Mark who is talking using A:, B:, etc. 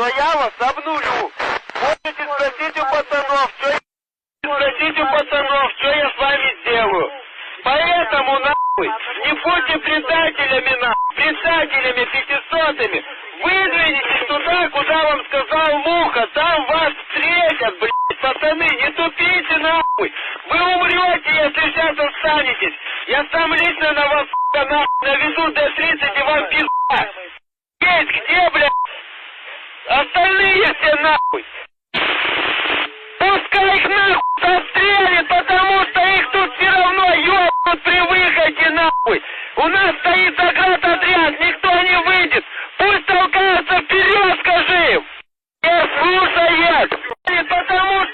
A: то я вас обнулю. Можете спросить у пацанов, что я с вами сделаю. Поэтому, нахуй, не будьте предателями, нахуй, предателями 500-ми. Выдвинитесь туда, куда вам сказал Муха, там вас встретят, блядь, пацаны, не тупите, нахуй. Вы умрете, если сейчас останетесь. Я сам лично на вас, нахуй, наведу Д-30 и вам пизда. Есть где, блядь? Остальные все, нахуй. Пускай их нахуй застрелят, потому что их тут все равно ёбнут при выходе, нахуй. У нас стоит заградотряд, никто не выйдет. Пусть толкаются вперед, скажи им. Не слушает, потому